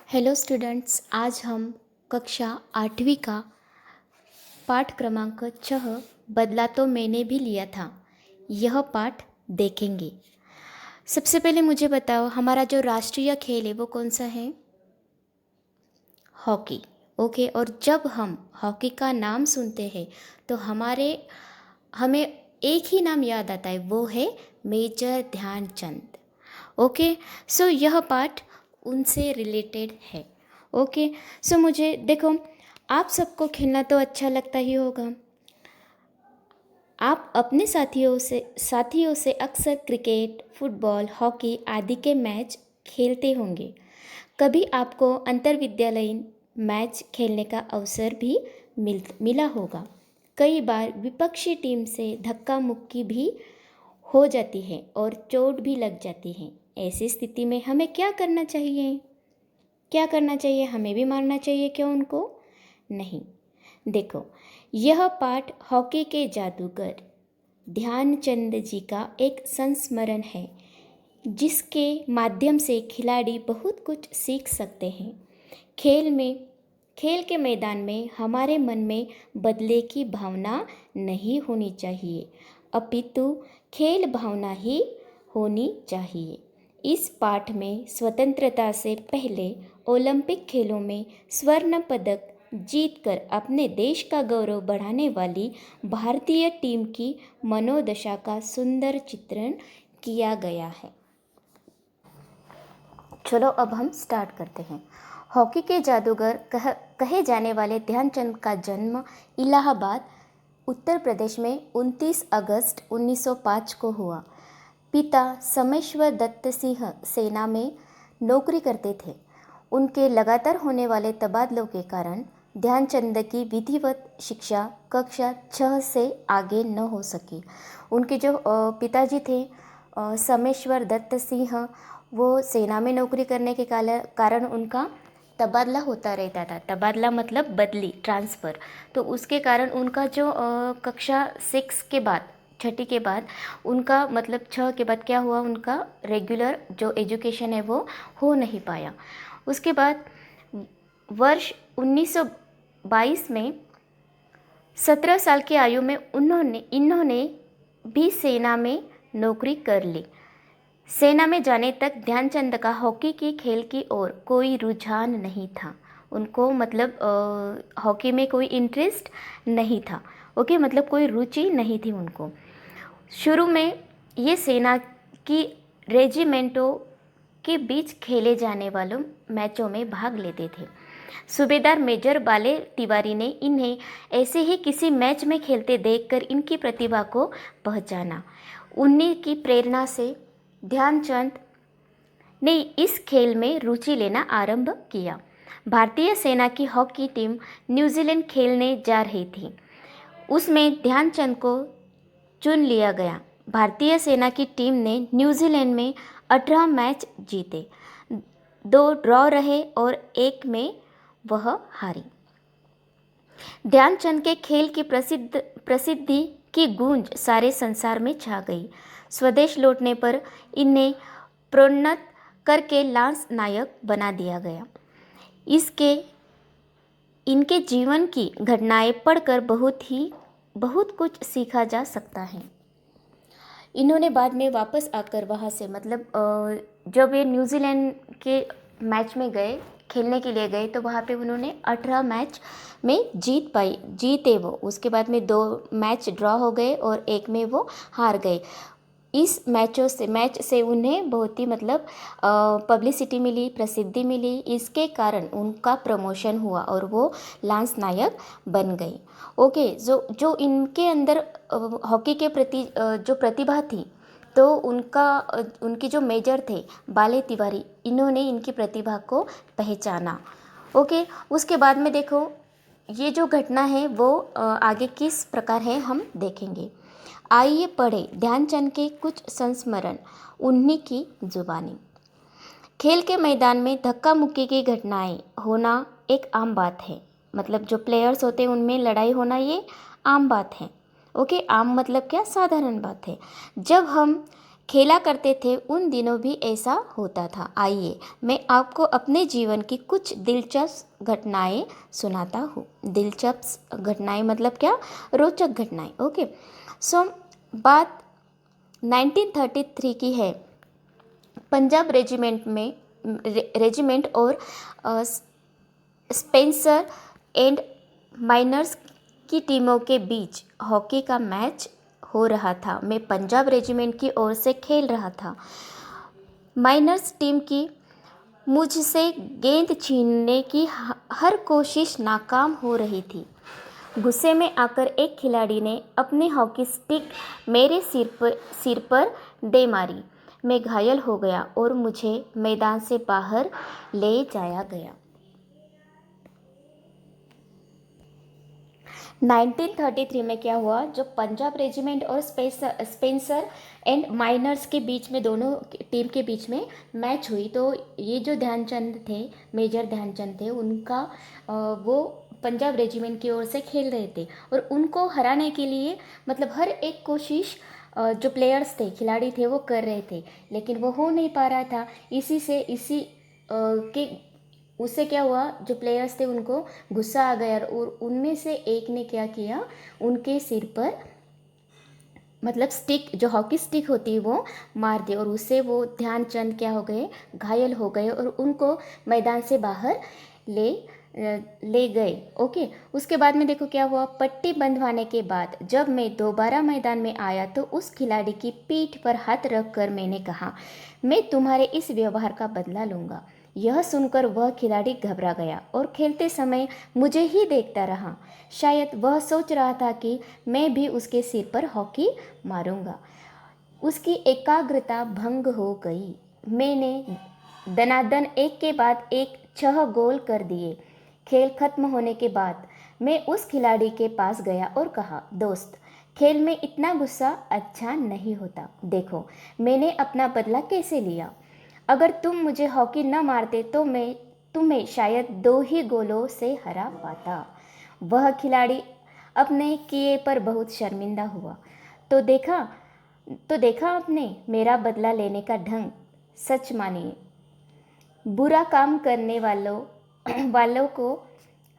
Hello students, आज हम कक्षा 8वीं का पाठ क्रमांक 6 बदला तो मैंने भी लिया था यह पाठ देखेंगे। सबसे पहले मुझे बताओ, हमारा जो राष्ट्रीय खेल है वो कौन सा है? हॉकी। ओके, और जब हम हॉकी का नाम सुनते हैं तो हमें एक ही नाम याद आता है, वो है मेजर ध्यानचंद। ओके, सो यह पाठ उनसे रिलेटेड है। ओके, सो मुझे देखो, आप सबको खेलना तो अच्छा लगता ही होगा। आप अपने साथियों से अक्सर क्रिकेट, फुटबॉल, हॉकी आदि के मैच खेलते होंगे। कभी आपको अंतरविद्यालयीन मैच खेलने का अवसर भी मिला होगा। कई बार विपक्षी टीम से धक्का मुक्की भी हो जाती है और चोट भी लग जाती है। ऐसी स्थिति में हमें क्या करना चाहिए? हमें भी मारना चाहिए क्या उनको? नहीं। देखो, यह पाठ हॉकी के जादूगर ध्यानचंद जी का एक संस्मरण है, जिसके माध्यम से खिलाड़ी बहुत कुछ सीख सकते हैं। खेल के मैदान में हमारे मन में बदले की भावना नहीं होनी चाहिए, अपितु खेल भावना ही होनी चाहिए। इस पाठ में स्वतंत्रता से पहले ओलंपिक खेलों में स्वर्ण पदक जीतकर अपने देश का गौरव बढ़ाने वाली भारतीय टीम की मनोदशा का सुंदर चित्रण किया गया है। चलो अब हम स्टार्ट करते हैं। हॉकी के जादूगर कहे जाने वाले ध्यानचंद का जन्म इलाहाबाद, उत्तर प्रदेश में 29 अगस्त 1905 को हुआ। पिता समेश्वर दत्त सिंह सेना में नौकरी करते थे। उनके लगातार होने वाले तबादलों के कारण ध्यानचंद की विधिवत शिक्षा कक्षा 6 से आगे न हो सकी। उनके जो पिताजी थे समेश्वर दत्त सिंह, वो सेना में नौकरी करने के कारण उनका तबादला होता रहता था। तबादला मतलब बदली, ट्रांसफ़र। तो उसके कारण उनका जो कक्षा 6 के बाद, छठी के बाद उनका मतलब 6 के बाद क्या हुआ, उनका रेगुलर जो एजुकेशन है वो हो नहीं पाया। उसके बाद वर्ष 1922 में 17 साल की आयु में इन्होंने भी सेना में नौकरी कर ली। सेना में जाने तक ध्यानचंद का हॉकी की खेल की ओर कोई रुझान नहीं था। उनको मतलब हॉकी में कोई इंटरेस्ट नहीं था। ओके, मतलब कोई रुचि नहीं थी उनको। शुरू में ये सेना की रेजिमेंटों के बीच खेले जाने वालों मैचों में भाग लेते थे। सूबेदार मेजर बाले तिवारी ने इन्हें ऐसे ही किसी मैच में खेलते देखकर इनकी प्रतिभा को पहचाना। उन्हीं की प्रेरणा से ध्यानचंद ने इस खेल में रुचि लेना आरंभ किया। भारतीय सेना की हॉकी टीम न्यूजीलैंड खेलने जा रही थी। उसमें ध्यानचंद को चुन लिया गया। भारतीय सेना की टीम ने न्यूजीलैंड में 18 मैच जीते, 2 ड्रॉ रहे और 1 में वह हारी। ध्यानचंद के खेल की प्रसिद्धि की गूंज सारे संसार में छा गई। स्वदेश लौटने पर इन्हें प्रोन्नत करके लांस नायक बना दिया गया। इनके जीवन की घटनाएं पढ़कर बहुत कुछ सीखा जा सकता है। इन्होंने बाद में वापस आकर वहाँ से मतलब जब ये न्यूजीलैंड के मैच में गए, खेलने के लिए गए, तो वहाँ पे उन्होंने 18 मैच में जीते वो। उसके बाद में 2 मैच ड्रॉ हो गए और 1 में वो हार गए। इस मैच से उन्हें बहुत ही मतलब पब्लिसिटी मिली, प्रसिद्धि मिली। इसके कारण उनका प्रमोशन हुआ और वो लांस नायक बन गए। ओके, जो इनके अंदर हॉकी के प्रति जो प्रतिभा थी, तो उनकी जो मेजर थे बाले तिवारी, इन्होंने इनकी प्रतिभा को पहचाना। ओके, उसके बाद में देखो, ये जो घटना है वो आगे किस प्रकार है हम देखेंगे। आइए पढ़े ध्यानचंद के कुछ संस्मरण उन्हीं की जुबानी। खेल के मैदान में धक्का मुक्की की घटनाएं होना एक आम बात है। मतलब जो प्लेयर्स होते हैं उनमें लड़ाई होना ये आम बात है। ओके, आम मतलब क्या, साधारण बात है। जब हम खेला करते थे उन दिनों भी ऐसा होता था। आइए मैं आपको अपने जीवन की कुछ दिलचस्प घटनाएं सुनाता हूँ। दिलचस्प घटनाएं मतलब क्या? रोचक घटनाएं। ओके, सो बात 1933 की है। पंजाब रेजिमेंट और अ, स्पेंसर एंड माइनर्स की टीमों के बीच हॉकी का मैच हो रहा था। मैं पंजाब रेजिमेंट की ओर से खेल रहा था। माइनर्स टीम की मुझसे गेंद छीनने की हर कोशिश नाकाम हो रही थी। गुस्से में आकर एक खिलाड़ी ने अपनी हॉकी स्टिक मेरे सिर पर दे मारी। मैं घायल हो गया और मुझे मैदान से बाहर ले जाया गया। 1933 में क्या हुआ, जो पंजाब रेजिमेंट और स्पेंसर एंड माइनर्स के बीच में, दोनों टीम के बीच में मैच हुई, तो ये जो ध्यानचंद थे, मेजर ध्यानचंद थे, उनका वो पंजाब रेजिमेंट की ओर से खेल रहे थे और उनको हराने के लिए मतलब हर एक कोशिश जो प्लेयर्स थे, खिलाड़ी थे, वो कर रहे थे, लेकिन वो हो नहीं पा रहा था। इसी के उससे क्या हुआ, जो प्लेयर्स थे उनको गुस्सा आ गया और उनमें से एक ने क्या किया, उनके सिर पर मतलब स्टिक, जो हॉकी स्टिक होती है, वो मार दी और उससे वो ध्यानचंद क्या हो गए, घायल हो गए और उनको मैदान से बाहर ले ले गए। ओके, उसके बाद में देखो क्या हुआ, पट्टी बंधवाने के बाद जब मैं दोबारा मैदान में आया तो उस खिलाड़ी की पीठ पर हाथ रख कर मैंने कहा, मैं तुम्हारे इस व्यवहार का बदला लूँगा। यह सुनकर वह खिलाड़ी घबरा गया और खेलते समय मुझे ही देखता रहा। शायद वह सोच रहा था कि मैं भी उसके सिर पर हॉकी मारूंगा। उसकी एकाग्रता भंग हो गई। मैंने दनादन एक के बाद एक 6 गोल कर दिए। खेल खत्म होने के बाद मैं उस खिलाड़ी के पास गया और कहा, दोस्त, खेल में इतना गुस्सा अच्छा नहीं होता। देखो मैंने अपना बदला कैसे लिया। अगर तुम मुझे हॉकी न मारते तो मैं तुम्हें शायद 2 ही गोलों से हरा पाता। वह खिलाड़ी अपने किए पर बहुत शर्मिंदा हुआ। तो देखा तो देखा आपने मेरा बदला लेने का ढंग। सच मानिए, बुरा काम करने वालों को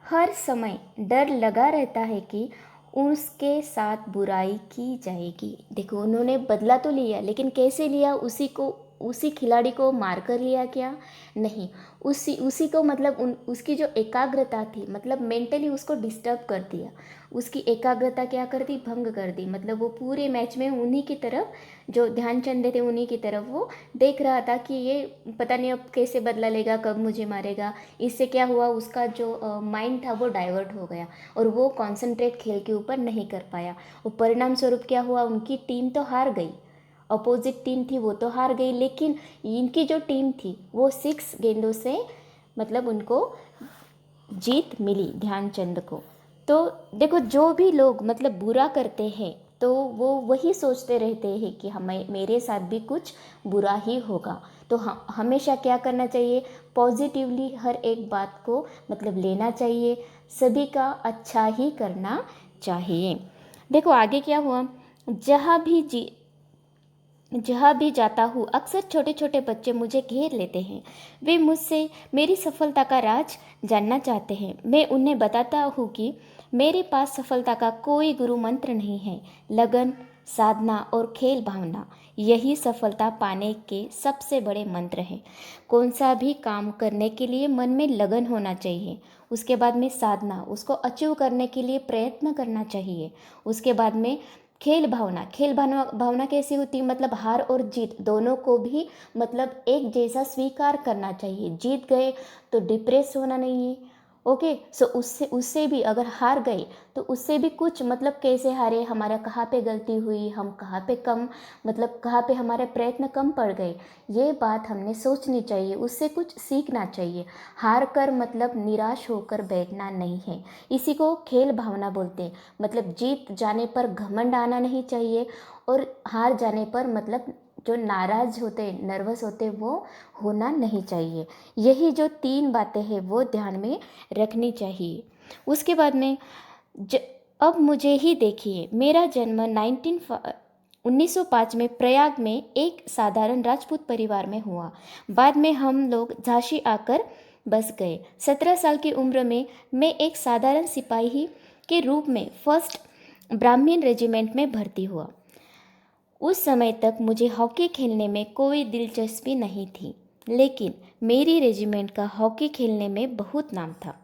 हर समय डर लगा रहता है कि उसके साथ बुराई की जाएगी। देखो उन्होंने बदला तो लिया, लेकिन कैसे लिया, उसी खिलाड़ी को मार कर लिया क्या? नहीं, उसी को मतलब उसकी जो एकाग्रता थी, मतलब मेंटली उसको डिस्टर्ब कर दिया। उसकी एकाग्रता क्या कर दी, भंग कर दी। मतलब वो पूरे मैच में उन्हीं की तरफ, जो ध्यानचंद थे उन्हीं की तरफ वो देख रहा था कि ये पता नहीं अब कैसे बदला लेगा, कब मुझे मारेगा। इससे क्या हुआ, उसका जो माइंड था वो डाइवर्ट हो गया और वो कॉन्सेंट्रेट खेल के ऊपर नहीं कर पाया। और परिणाम स्वरूप क्या हुआ, उनकी टीम तो हार गई, अपोजिट टीम थी वो तो हार गई, लेकिन इनकी जो टीम थी वो 6 गेंदों से मतलब उनको जीत मिली, ध्यानचंद को। तो देखो जो भी लोग मतलब बुरा करते हैं तो वो वही सोचते रहते हैं कि हमें, मेरे साथ भी कुछ बुरा ही होगा। तो हमेशा क्या करना चाहिए, पॉजिटिवली हर एक बात को मतलब लेना चाहिए, सभी का अच्छा ही करना चाहिए। देखो आगे क्या हुआ, जहाँ भी जी जहाँ भी जाता हूँ अक्सर छोटे छोटे बच्चे मुझे घेर लेते हैं। वे मुझसे मेरी सफलता का राज जानना चाहते हैं। मैं उन्हें बताता हूँ कि मेरे पास सफलता का कोई गुरु मंत्र नहीं है। लगन, साधना और खेल भावना, यही सफलता पाने के सबसे बड़े मंत्र हैं। कौन सा भी काम करने के लिए मन में लगन होना चाहिए। उसके बाद में साधना, उसको अचीव करने के लिए प्रयत्न करना चाहिए। उसके बाद में खेल भावना कैसी होती है, मतलब हार और जीत दोनों को भी मतलब एक जैसा स्वीकार करना चाहिए। जीत गए तो डिप्रेस होना नहीं है। ओके, सो उससे भी अगर हार गए तो उससे भी कुछ मतलब कैसे हारे, हमारा कहाँ पे गलती हुई, हम कहाँ पे कम मतलब कहाँ पे हमारे प्रयत्न कम पड़ गए, ये बात हमने सोचनी चाहिए, उससे कुछ सीखना चाहिए। हार कर मतलब निराश होकर बैठना नहीं है, इसी को खेल भावना बोलते हैं। मतलब जीत जाने पर घमंड आना नहीं चाहिए और हार जाने पर मतलब जो नाराज होते, नर्वस होते, वो होना नहीं चाहिए। यही जो 3 बातें हैं वो ध्यान में रखनी चाहिए। उसके बाद में ज, अब मुझे ही देखिए, मेरा जन्म 1905 में प्रयाग में एक साधारण राजपूत परिवार में हुआ। बाद में हम लोग झांसी आकर बस गए। 17 साल की उम्र में मैं एक साधारण सिपाही के रूप में फर्स्ट ब्राह्मण रेजिमेंट में भर्ती हुआ। उस समय तक मुझे हॉकी खेलने में कोई दिलचस्पी नहीं थी, लेकिन मेरी रेजिमेंट का हॉकी खेलने में बहुत नाम था।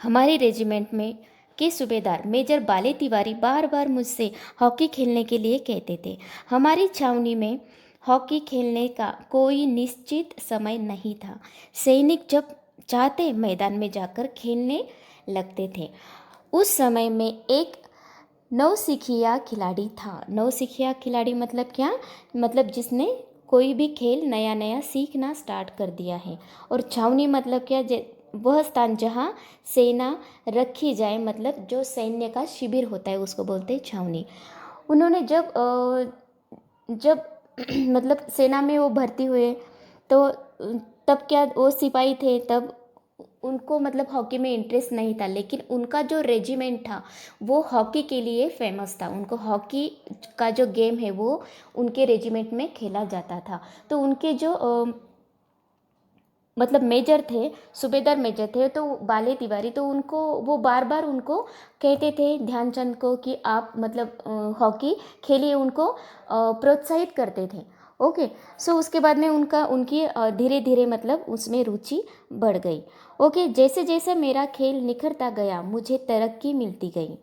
हमारे रेजिमेंट में के सूबेदार मेजर बाले तिवारी बार बार मुझसे हॉकी खेलने के लिए कहते थे। हमारी छावनी में हॉकी खेलने का कोई निश्चित समय नहीं था। सैनिक जब चाहते मैदान में जाकर खेलने लगते थे। उस समय में एक नौसिखिया खिलाड़ी था। नौसिखिया खिलाड़ी मतलब क्या? मतलब जिसने कोई भी खेल नया नया सीखना स्टार्ट कर दिया है। और छावनी मतलब क्या? वह स्थान जहाँ सेना रखी जाए, मतलब जो सैन्य का शिविर होता है उसको बोलते हैं छावनी। उन्होंने जब मतलब सेना में वो भर्ती हुए तो तब क्या वो सिपाही थे, तब उनको मतलब हॉकी में इंटरेस्ट नहीं था, लेकिन उनका जो रेजिमेंट था वो हॉकी के लिए फेमस था। उनको हॉकी का जो गेम है वो उनके रेजिमेंट में खेला जाता था। तो उनके जो मतलब मेजर थे, सूबेदार मेजर थे, तो बाले तिवारी, तो उनको वो बार बार उनको कहते थे ध्यानचंद को कि आप मतलब हॉकी खेलिए, उनको प्रोत्साहित करते थे। ओके। सो उसके बाद में उनकी धीरे धीरे मतलब उसमें रुचि बढ़ गई। ओके। जैसे जैसे मेरा खेल निखरता गया मुझे तरक्की मिलती गई।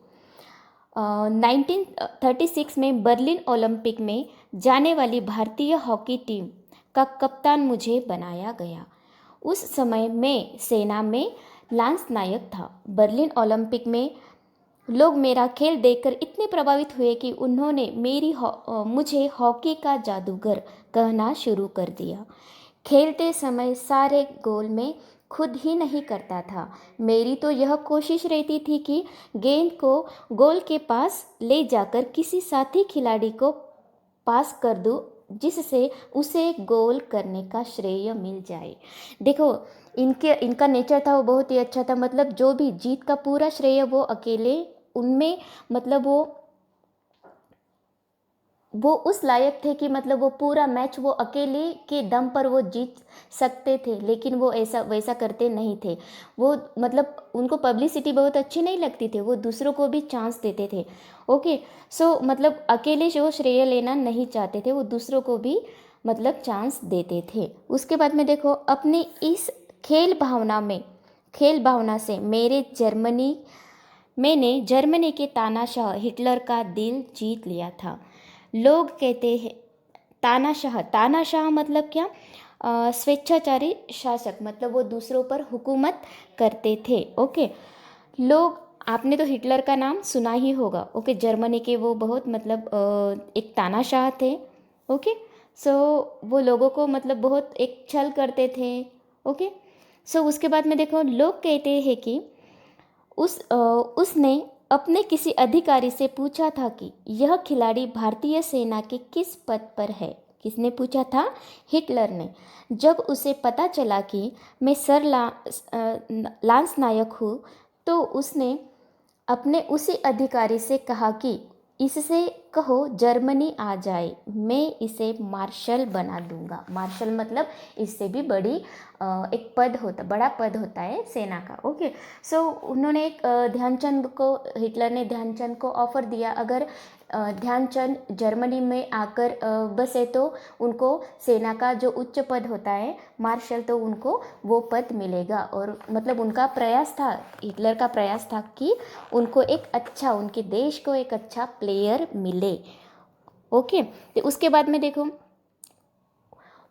1936 में बर्लिन ओलंपिक में जाने वाली भारतीय हॉकी टीम का कप्तान मुझे बनाया गया। उस समय मैं सेना में लांस नायक था। बर्लिन ओलंपिक में लोग मेरा खेल देखकर इतने प्रभावित हुए कि उन्होंने मुझे हॉकी का जादूगर कहना शुरू कर दिया। खेलते समय सारे गोल मैं खुद ही नहीं करता था। मेरी तो यह कोशिश रहती थी कि गेंद को गोल के पास ले जाकर किसी साथी खिलाड़ी को पास कर दूं, जिससे उसे गोल करने का श्रेय मिल जाए। देखो, इनका नेचर था वो बहुत ही अच्छा था। मतलब जो भी जीत का पूरा श्रेय वो अकेले उनमें, मतलब वो उस लायक थे कि मतलब वो पूरा मैच वो अकेले के दम पर वो जीत सकते थे, लेकिन वो ऐसा वैसा करते नहीं थे। वो मतलब उनको पब्लिसिटी बहुत अच्छी नहीं लगती थी, वो दूसरों को भी चांस देते थे। ओके। सो मतलब अकेले जो श्रेय लेना नहीं चाहते थे, वो दूसरों को भी मतलब चांस देते थे। उसके बाद में देखो, अपनी इस खेल भावना से मैंने जर्मनी के तानाशाह हिटलर का दिल जीत लिया था। लोग कहते हैं तानाशाह मतलब क्या? स्वेच्छाचारी शासक, मतलब वो दूसरों पर हुकूमत करते थे। ओके। लोग, आपने तो हिटलर का नाम सुना ही होगा। ओके। जर्मनी के वो बहुत मतलब एक तानाशाह थे। ओके। सो वो लोगों को मतलब बहुत एक छल करते थे। ओके। सो उसके बाद में देखो, लोग कहते हैं कि उसने अपने किसी अधिकारी से पूछा था कि यह खिलाड़ी भारतीय सेना के किस पद पर है। किसने पूछा था? हिटलर ने। जब उसे पता चला कि मैं लांस नायक हूँ, तो उसने अपने उसी अधिकारी से कहा कि इससे कहो जर्मनी आ जाए, मैं इसे मार्शल बना दूंगा। मार्शल मतलब इससे भी एक बड़ा पद होता है सेना का। ओके। सो उन्होंने हिटलर ने ध्यानचंद को ऑफर दिया, अगर ध्यानचंद जर्मनी में आकर बसे तो उनको सेना का जो उच्च पद होता है मार्शल, तो उनको वो पद मिलेगा। और मतलब उनका प्रयास था, हिटलर का प्रयास था कि उनके देश को एक अच्छा प्लेयर मिले। ओके। तो उसके बाद में देखो,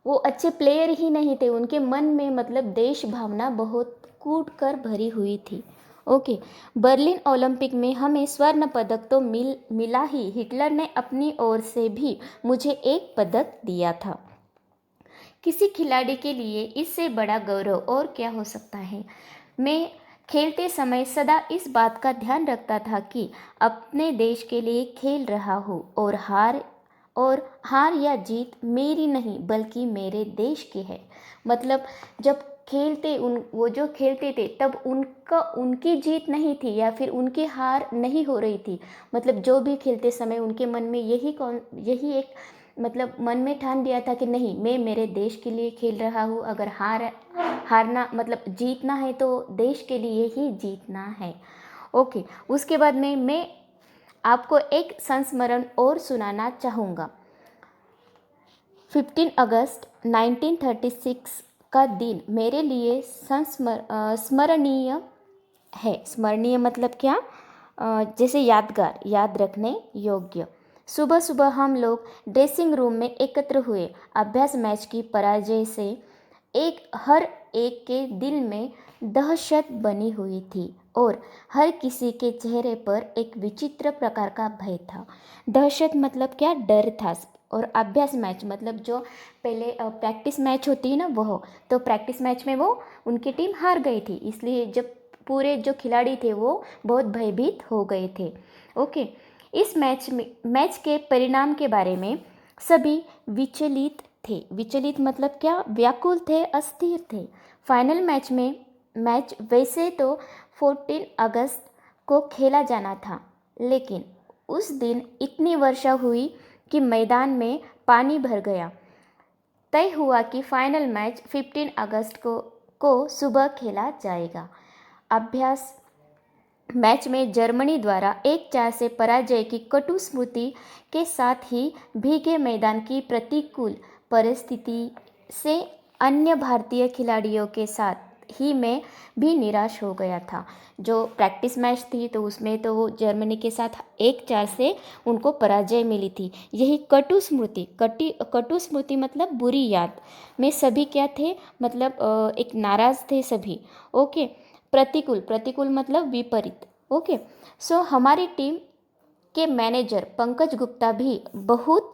वो अच्छे प्लेयर ही नहीं थे, उनके मन में मतलब देश भावना बहुत कूट कर भरी हुई थी। ओके। बर्लिन ओलंपिक में हमें स्वर्ण पदक तो मिला ही, हिटलर ने अपनी ओर से भी मुझे एक पदक दिया था। किसी खिलाड़ी के लिए इससे बड़ा गौरव और क्या हो सकता है। मैं खेलते समय सदा इस बात का ध्यान रखता था कि अपने देश के लिए खेल रहा हूँ, और हार या जीत मेरी नहीं बल्कि मेरे देश की है। मतलब जब खेलते वो जो खेलते थे तब उनकी जीत नहीं थी या फिर उनकी हार नहीं हो रही थी। मतलब जो भी खेलते समय उनके मन में यही एक मतलब मन में ठान लिया था कि नहीं, मैं मेरे देश के लिए खेल रहा हूँ। अगर हारना मतलब जीतना है तो देश के लिए ही जीतना है। ओके, उसके बाद में मैं आपको एक संस्मरण और सुनाना चाहूँगा। 15 अगस्त 1936 का दिन मेरे लिए स्मरणीय है। स्मरणीय मतलब क्या? जैसे यादगार, याद रखने योग्य। सुबह सुबह हम लोग ड्रेसिंग रूम में एकत्र हुए। अभ्यास मैच की पराजय से हर एक के दिल में दहशत बनी हुई थी और हर किसी के चेहरे पर एक विचित्र प्रकार का भय था। दहशत मतलब क्या? डर था। और अभ्यास मैच मतलब जो पहले प्रैक्टिस मैच होती है ना, वो तो प्रैक्टिस मैच में वो उनकी टीम हार गई थी, इसलिए जब पूरे जो खिलाड़ी थे वो बहुत भयभीत हो गए थे। ओके, इस मैच के परिणाम के बारे में सभी विचलित थे। विचलित मतलब क्या? व्याकुल थे, अस्थिर थे। फाइनल मैच वैसे तो 14 अगस्त को खेला जाना था, लेकिन उस दिन इतनी वर्षा हुई कि मैदान में पानी भर गया। तय हुआ कि फाइनल मैच 15 अगस्त को सुबह खेला जाएगा। अभ्यास मैच में जर्मनी द्वारा 1-4 से पराजय की कटु स्मृति के साथ ही भीगे मैदान की प्रतिकूल परिस्थिति से अन्य भारतीय खिलाड़ियों के साथ ही मैं भी निराश हो गया था। जो प्रैक्टिस मैच थी तो उसमें तो वो जर्मनी के साथ 1-4 से उनको पराजय मिली थी। यही कटु स्मृति मतलब बुरी याद में सभी क्या थे? मतलब एक नाराज़ थे सभी। ओके, प्रतिकूल मतलब विपरीत। ओके, सो हमारी टीम के मैनेजर पंकज गुप्ता भी बहुत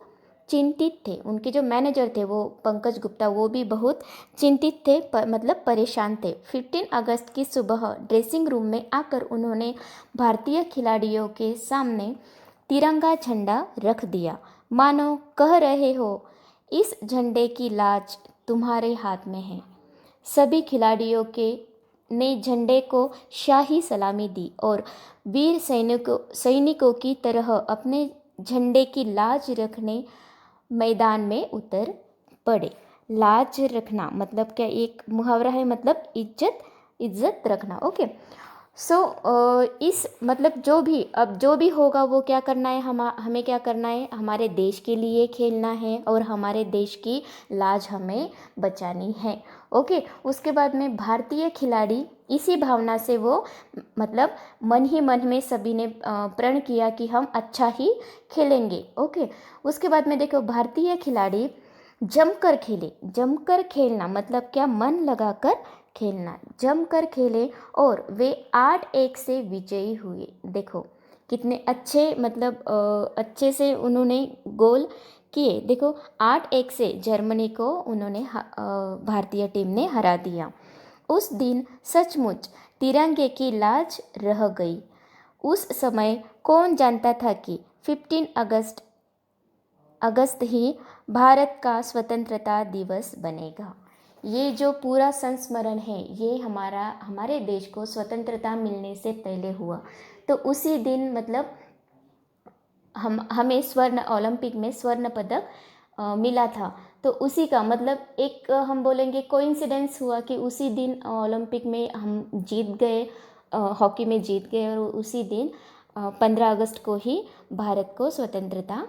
चिंतित थे। उनके जो मैनेजर थे वो पंकज गुप्ता, वो भी बहुत चिंतित थे, मतलब परेशान थे। 15 अगस्त की सुबह ड्रेसिंग रूम में आकर उन्होंने भारतीय खिलाड़ियों के सामने तिरंगा झंडा रख दिया, मानो कह रहे हो इस झंडे की लाज तुम्हारे हाथ में है। सभी खिलाड़ियों के ने झंडे को शाही सलामी दी और वीर सैनिकों की तरह अपने झंडे की लाज रखने मैदान में उतर पड़े। लाज रखना मतलब क्या? एक मुहावरा है, मतलब इज्जत रखना। ओके, सो इस मतलब जो भी होगा वो क्या करना है, हमें क्या करना है? हमारे देश के लिए खेलना है और हमारे देश की लाज हमें बचानी है। ओके, उसके बाद में भारतीय खिलाड़ी इसी भावना से वो मतलब मन ही मन में सभी ने प्रण किया कि हम अच्छा ही खेलेंगे। ओके, उसके बाद में देखो भारतीय खिलाड़ी जमकर खेलना मतलब क्या? मन लगाकर खेलना, जमकर खेले और वे 8-1 से विजयी हुए। देखो कितने अच्छे मतलब अच्छे से उन्होंने गोल किए। देखो 8-1 से जर्मनी को उन्होंने भारतीय टीम ने हरा दिया। उस दिन सचमुच तिरंगे की लाज रह गई। उस समय कौन जानता था कि 15 अगस्त ही भारत का स्वतंत्रता दिवस बनेगा। ये जो पूरा संस्मरण है ये हमारे देश को स्वतंत्रता मिलने से पहले हुआ। तो उसी दिन मतलब हमें ओलंपिक में स्वर्ण पदक मिला था। तो उसी का मतलब एक हम बोलेंगे कोइंसिडेंस हुआ कि उसी दिन ओलंपिक में हम जीत गए, हॉकी में जीत गए और उसी दिन 15 अगस्त को ही भारत को स्वतंत्रता